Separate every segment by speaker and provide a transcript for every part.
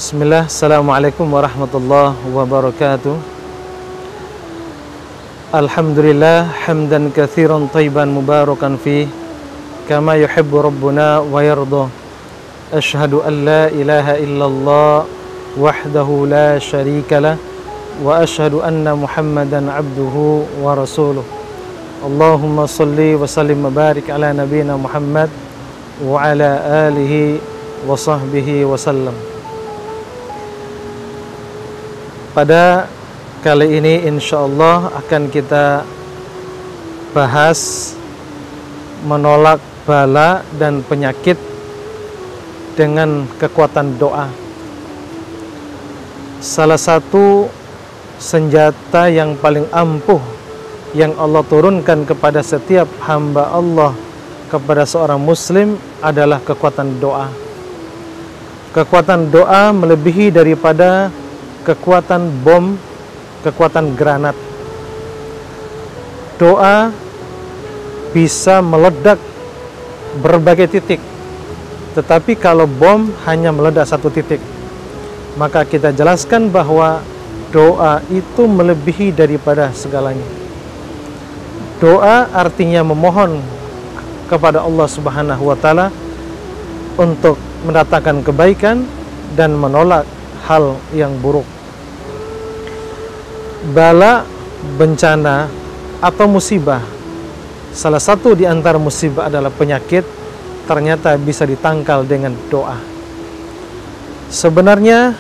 Speaker 1: Bismillah, Assalamualaikum warahmatullahi wabarakatuh. Alhamdulillah, hamdan katsiran thayyiban mubarakan fi kama yuhibbu rabbuna wa yarda. Asyhadu an la ilaha illallah wahdahu la syarika lah wa asyhadu anna Muhammadan abduhu wa rasuluh. Allahumma salli wa sallim wa barik ala nabiyyina Muhammad wa ala alihi wa sahbihi wa sallam. Pada kali ini insyaallah akan kita bahas menolak bala dan penyakit dengan kekuatan doa. Salah satu senjata yang paling ampuh yang Allah turunkan kepada setiap hamba Allah, kepada seorang muslim, adalah kekuatan doa. Kekuatan doa melebihi daripada kekuatan bom, kekuatan granat. Doa bisa meledak berbagai titik, tetapi kalau bom hanya meledak satu titik. Maka kita jelaskan bahwa doa itu melebihi daripada segalanya. Doa artinya memohon kepada Allah Subhanahu wa taala untuk mendatangkan kebaikan dan menolak hal yang buruk. Bala, bencana atau musibah, salah satu di antara musibah adalah penyakit, ternyata bisa ditangkal dengan doa. Sebenarnya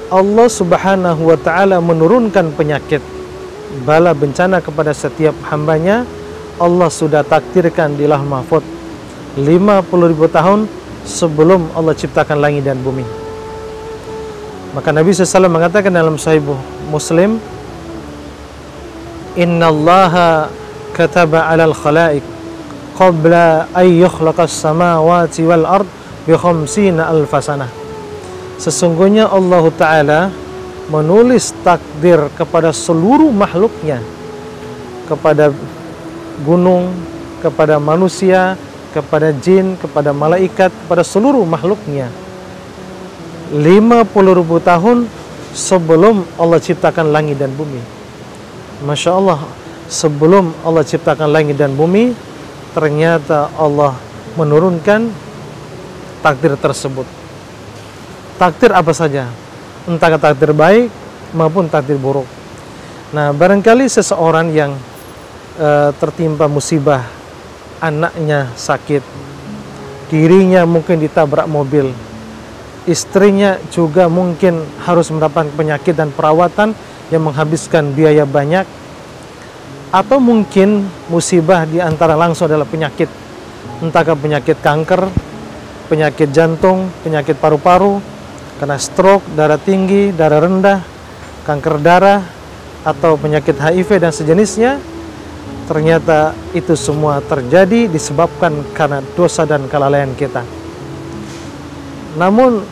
Speaker 1: Allah Subhanahu wa taala menurunkan penyakit, bala, bencana kepada setiap hambanya. Allah sudah takdirkan di Lauh Mahfuz 50.000 tahun sebelum Allah ciptakan langit dan bumi. Maka Nabi SAW mengatakan dalam Sahih Muslim, Innallaha kataba 'alal khalaiq qabla ay yukhlaqas samawati wal ard bi 50 alf sanah. Sesungguhnya Allah Ta'ala menulis takdir kepada seluruh makhluknya, kepada gunung, kepada manusia, kepada jin, kepada malaikat, kepada seluruh makhluknya 50.000 tahun sebelum Allah ciptakan langit dan bumi. Masya Allah, sebelum Allah ciptakan langit dan bumi, ternyata Allah menurunkan takdir tersebut. Takdir apa saja, entah takdir baik maupun takdir buruk. Nah, barangkali seseorang yang tertimpa musibah, anaknya sakit, dirinya mungkin ditabrak mobil, istrinya juga mungkin harus mendapatkan penyakit dan perawatan yang menghabiskan biaya banyak, atau mungkin musibah di antara langsung adalah penyakit, entahkah penyakit kanker, penyakit jantung, penyakit paru-paru, kena stroke, darah tinggi, darah rendah, kanker darah, atau penyakit HIV dan sejenisnya. Ternyata itu semua terjadi disebabkan karena dosa dan kelalaian kita. Namun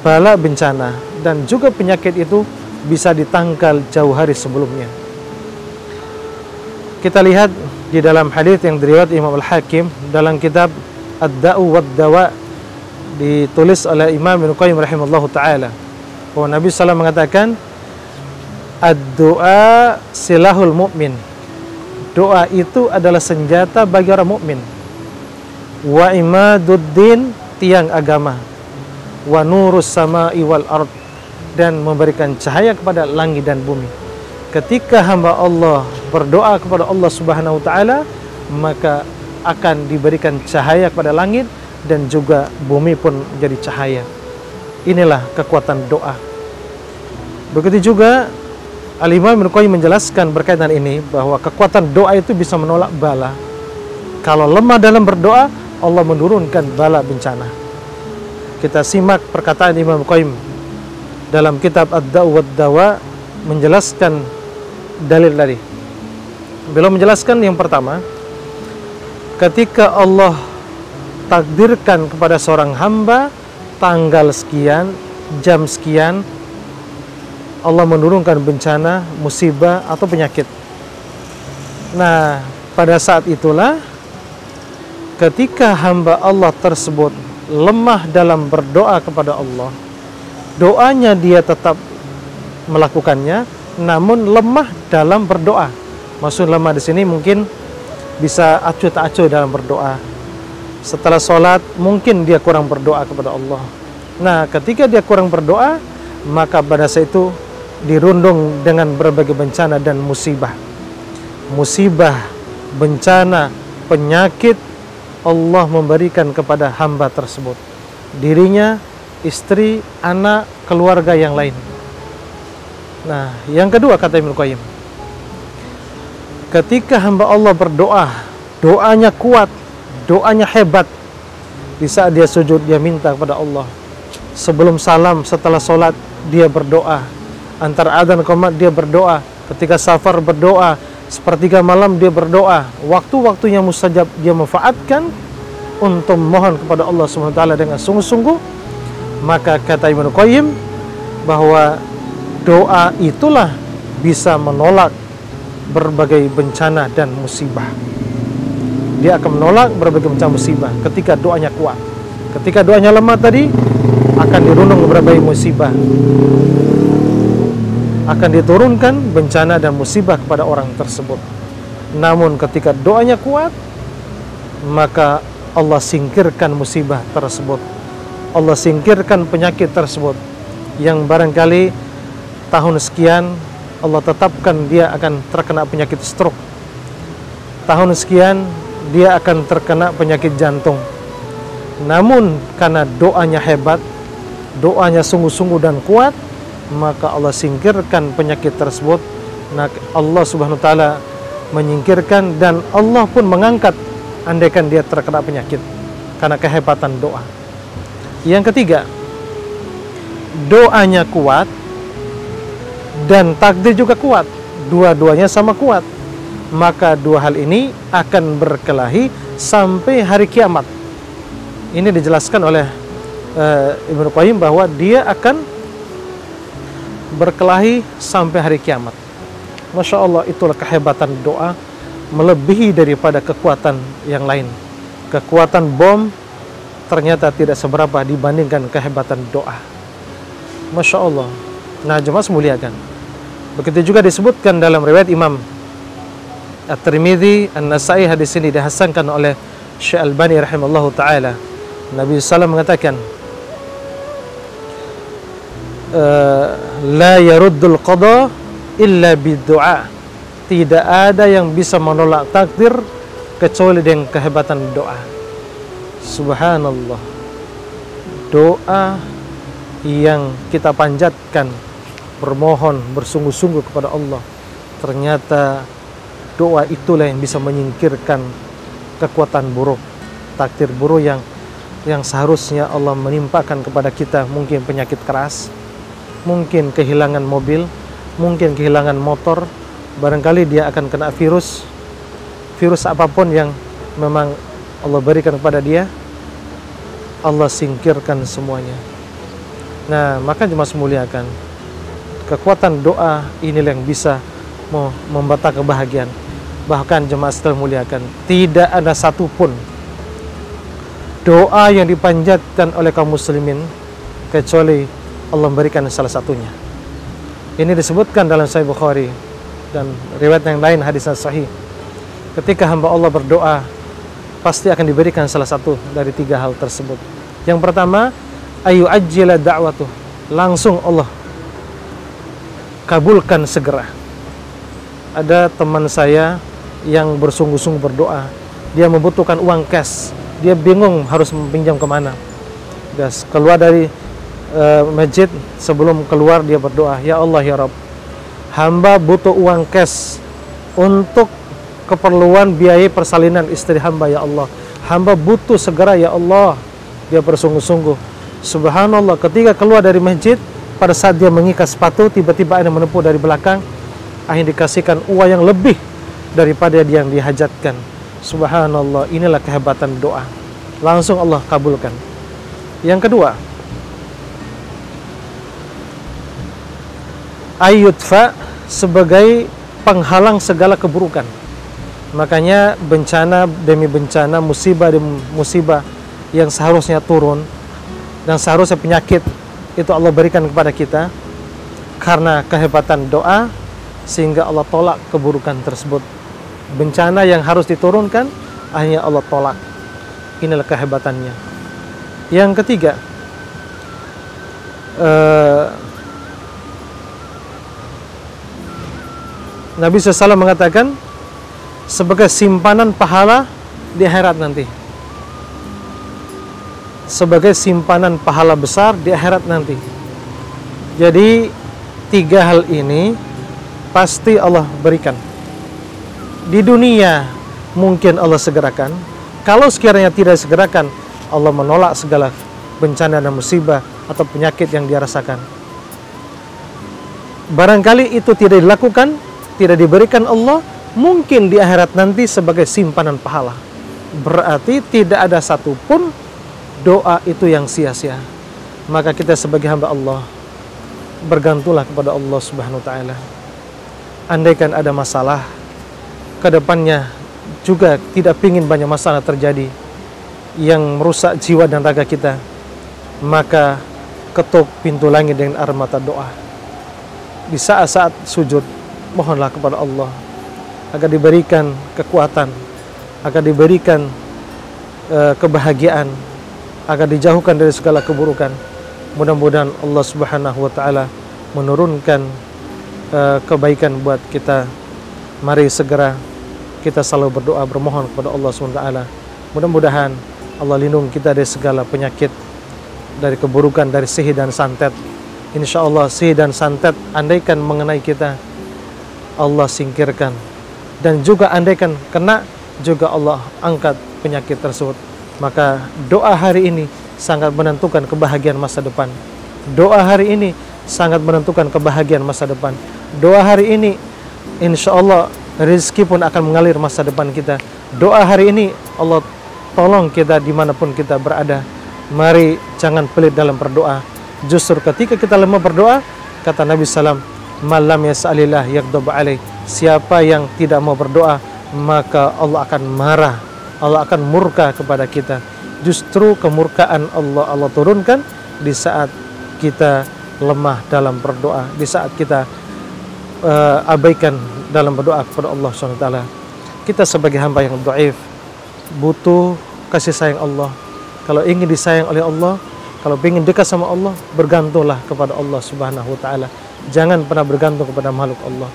Speaker 1: bala, bencana dan juga penyakit itu bisa ditangkal jauh hari sebelumnya. Kita lihat di dalam hadis yang diriwayatkan Imam Al-Hakim dalam kitab Ad-Da'u wad-Dawa, ditulis oleh Imam Ibnu Qayyim rahimahullahu taala, bahwa Nabi SAW mengatakan, ad-du'a silahul mu'min. Doa itu adalah senjata bagi orang mukmin. Wa imaduddin, tiang agama. Wa nurus sama'i wal ard, dan memberikan cahaya kepada langit dan bumi. Ketika hamba Allah berdoa kepada Allah Subhanahu wa taala, maka akan diberikan cahaya kepada langit dan juga bumi pun menjadi cahaya. Inilah kekuatan doa. Begitu juga Al-Imam Ibnu Qayyim menjelaskan berkaitan ini, bahwa kekuatan doa itu bisa menolak bala. Kalau lemah dalam berdoa, Allah menurunkan bala, bencana. Kita simak perkataan Imam Ibnu Qayyim dalam kitab Ad-Da'u wad-Dawa, menjelaskan dalil tadi. Beliau menjelaskan yang pertama, ketika Allah takdirkan kepada seorang hamba tanggal sekian, jam sekian, Allah menurunkan bencana, musibah atau penyakit. Nah, pada saat itulah ketika hamba Allah tersebut lemah dalam berdoa kepada Allah, doanya dia tetap melakukannya, namun lemah dalam berdoa. Maksud lemah di sini mungkin bisa acuh tak acuh dalam berdoa. Setelah sholat mungkin dia kurang berdoa kepada Allah. Nah, ketika dia kurang berdoa, maka pada saat itu dirundung dengan berbagai bencana dan musibah. Musibah, bencana, penyakit Allah memberikan kepada hamba tersebut. Dirinya, istri, anak, keluarga yang lain. Nah, yang kedua kata Ibnu Qayyim, ketika hamba Allah berdoa, doanya kuat, doanya hebat. Di saat dia sujud, dia minta kepada Allah. Sebelum salam, setelah sholat, dia berdoa. Antara adzan qomat dia berdoa. Ketika safar berdoa. Sepertiga malam dia berdoa. Waktu-waktunya mustajab dia manfaatkan untuk mohon kepada Allah SWT dengan sungguh-sungguh. Maka kata Ibnu Qayyim bahwa doa itulah bisa menolak berbagai bencana dan musibah. Dia akan menolak berbagai macam musibah ketika doanya kuat. Ketika doanya lemah tadi, akan dirundung berbagai musibah, akan diturunkan bencana dan musibah kepada orang tersebut. Namun ketika doanya kuat, maka Allah singkirkan musibah tersebut, Allah singkirkan penyakit tersebut yang barangkali tahun sekian Allah tetapkan dia akan terkena penyakit stroke, tahun sekian dia akan terkena penyakit jantung. Namun karena doanya hebat, doanya sungguh-sungguh dan kuat, maka Allah singkirkan penyakit tersebut. Nah, Allah Subhanahu wa taala menyingkirkan dan Allah pun mengangkat andaikan dia terkena penyakit karena kehebatan doa. Yang ketiga, doanya kuat dan takdir juga kuat. Dua-duanya sama kuat. Maka dua hal ini akan berkelahi sampai hari kiamat. Ini dijelaskan oleh Ibnu Qayyim bahwa dia akan berkelahi sampai hari kiamat. Masya Allah, itulah kehebatan doa, melebihi daripada kekuatan yang lain. Kekuatan bom ternyata tidak seberapa dibandingkan kehebatan doa. Masya Allah. Nah, jemaah muliakan. Begitu juga disebutkan dalam riwayat Imam At-Tirmidzi, An-Nasa'i, hadis ini dihasankan oleh Syekh Albani rahimallahu taala. Nabi SAW mengatakan, la yaruddul qada illa biddu'a. Tidak ada yang bisa menolak takdir kecuali dengan kehebatan doa. Subhanallah. Doa yang kita panjatkan, bermohon, bersungguh-sungguh kepada Allah, ternyata doa itulah yang bisa menyingkirkan kekuatan buruk, takdir buruk yang seharusnya Allah menimpakan kepada kita. Mungkin penyakit keras, mungkin kehilangan mobil, mungkin kehilangan motor, barangkali dia akan kena virus apapun yang memang Allah berikan kepada dia, Allah singkirkan semuanya. Nah, maka jemaah muliakan, kekuatan doa inilah yang bisa membawa kebahagiaan. Bahkan jemaah sekalian muliakan, tidak ada satupun doa yang dipanjatkan oleh kaum muslimin kecuali Allah memberikan salah satunya. Ini disebutkan dalam Sahih Bukhari dan riwayat yang lain, hadis sahih. Ketika hamba Allah berdoa, pasti akan diberikan salah satu dari tiga hal tersebut. Yang pertama, ayu ajjila da'watuh, langsung Allah kabulkan segera. Ada teman saya yang bersungguh-sungguh berdoa, dia membutuhkan uang cash, dia bingung harus meminjam kemana. Dia keluar dari masjid, sebelum keluar dia berdoa, ya Allah ya Rabb, hamba butuh uang cash untuk keperluan biaya persalinan istri hamba ya Allah, hamba butuh segera ya Allah. Dia bersungguh-sungguh. Subhanallah, ketika keluar dari masjid, pada saat dia mengikat sepatu, tiba-tiba ada menempuh dari belakang, akhirnya dikasihkan uang yang lebih daripada yang dihajatkan. Subhanallah, inilah kehebatan doa, langsung Allah kabulkan. Yang kedua, ayyudfa, sebagai penghalang segala keburukan. Makanya bencana demi bencana, musibah demi musibah yang seharusnya turun dan seharusnya penyakit itu Allah berikan kepada kita karena kehebatan doa, sehingga Allah tolak keburukan tersebut. Bencana yang harus diturunkan akhirnya Allah tolak. Inilah kehebatannya. Yang ketiga, Nabi SAW mengatakan sebagai simpanan pahala di akhirat nanti, sebagai simpanan pahala besar di akhirat nanti. Jadi 3 hal ini pasti Allah berikan. Di dunia mungkin Allah segerakan. Kalau sekiranya tidak segerakan, Allah menolak segala bencana dan musibah atau penyakit yang dia rasakan. Barangkali itu tidak dilakukan, tidak diberikan Allah, mungkin di akhirat nanti sebagai simpanan pahala. Berarti tidak ada satupun doa itu yang sia-sia. Maka kita sebagai hamba Allah, bergantunglah kepada Allah Subhanahu wa taala. Andaikan ada masalah ke depannya, juga tidak ingin banyak masalah terjadi yang merusak jiwa dan raga kita, maka ketuk pintu langit dengan air mata doa. Di saat-saat sujud, mohonlah kepada Allah agar diberikan kekuatan, agar diberikan kebahagiaan, agar dijauhkan dari segala keburukan. Mudah-mudahan Allah Subhanahu wa taala menurunkan kebaikan buat kita. Mari segera kita selalu berdoa, bermohon kepada Allah Subhanahu wa taala. Mudah-mudahan Allah lindungi kita dari segala penyakit, dari keburukan, dari sihir dan santet. Insya Allah sihir dan santet andaikan mengenai kita, Allah singkirkan. Dan juga andaikan kena, juga Allah angkat penyakit tersebut. Maka doa hari ini sangat menentukan kebahagiaan masa depan. Doa hari ini sangat menentukan kebahagiaan masa depan. Doa hari ini insya Allah rezeki pun akan mengalir masa depan kita. Doa hari ini Allah tolong kita dimanapun kita berada. Mari jangan pelit dalam berdoa. Justru ketika kita lemah berdoa, kata Nabi SAW, malam yas'alillah yaghdab alaih. Siapa yang tidak mau berdoa, maka Allah akan marah, Allah akan murka kepada kita. Justru kemurkaan Allah turunkan di saat kita lemah dalam berdoa, di saat kita abaikan dalam berdoa kepada Allah SWT. Kita sebagai hamba yang dhaif butuh kasih sayang Allah. Kalau ingin disayang oleh Allah, kalau ingin dekat sama Allah, bergantunglah kepada Allah Subhanahu wa taala. Jangan pernah bergantung kepada makhluk Allah.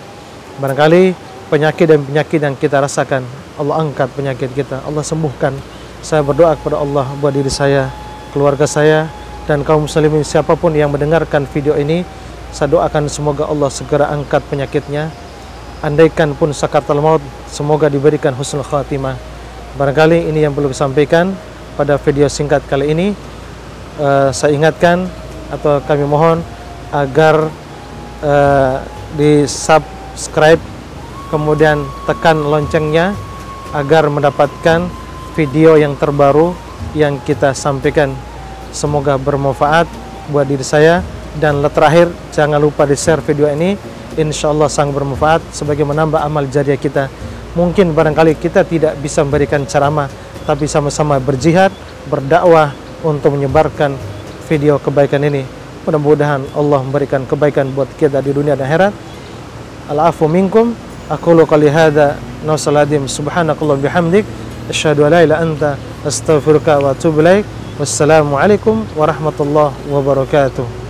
Speaker 1: Barangkali penyakit dan penyakit yang kita rasakan, Allah angkat penyakit kita, Allah sembuhkan. Saya berdoa kepada Allah buat diri saya, keluarga saya, dan kaum muslimin siapapun yang mendengarkan video ini. Saya doakan semoga Allah segera angkat penyakitnya. Andaikan pun sakaratul maut, semoga diberikan husnul khatimah. Barangkali ini yang perlu disampaikan pada video singkat kali ini. Saya ingatkan atau kami mohon agar di subscribe, kemudian tekan loncengnya agar mendapatkan video yang terbaru yang kita sampaikan. Semoga bermanfaat buat diri saya. Dan terakhir, jangan lupa di share video ini, insya Allah sangat bermanfaat sebagai menambah amal jariah kita. Mungkin barangkali kita tidak bisa memberikan ceramah, tapi sama-sama berjihad, berdakwah untuk menyebarkan video kebaikan ini. Mudah-mudahan Allah memberikan kebaikan buat kita di dunia dan akhirat. Al-afu minkum, aqulu qali hadza, nausaladim, subhanakallah bihamdik, asyhadu an la ilaha illa anta, astaghfiruka wa atubu ilaik. Wassalamualaikum warahmatullahi wabarakatuh.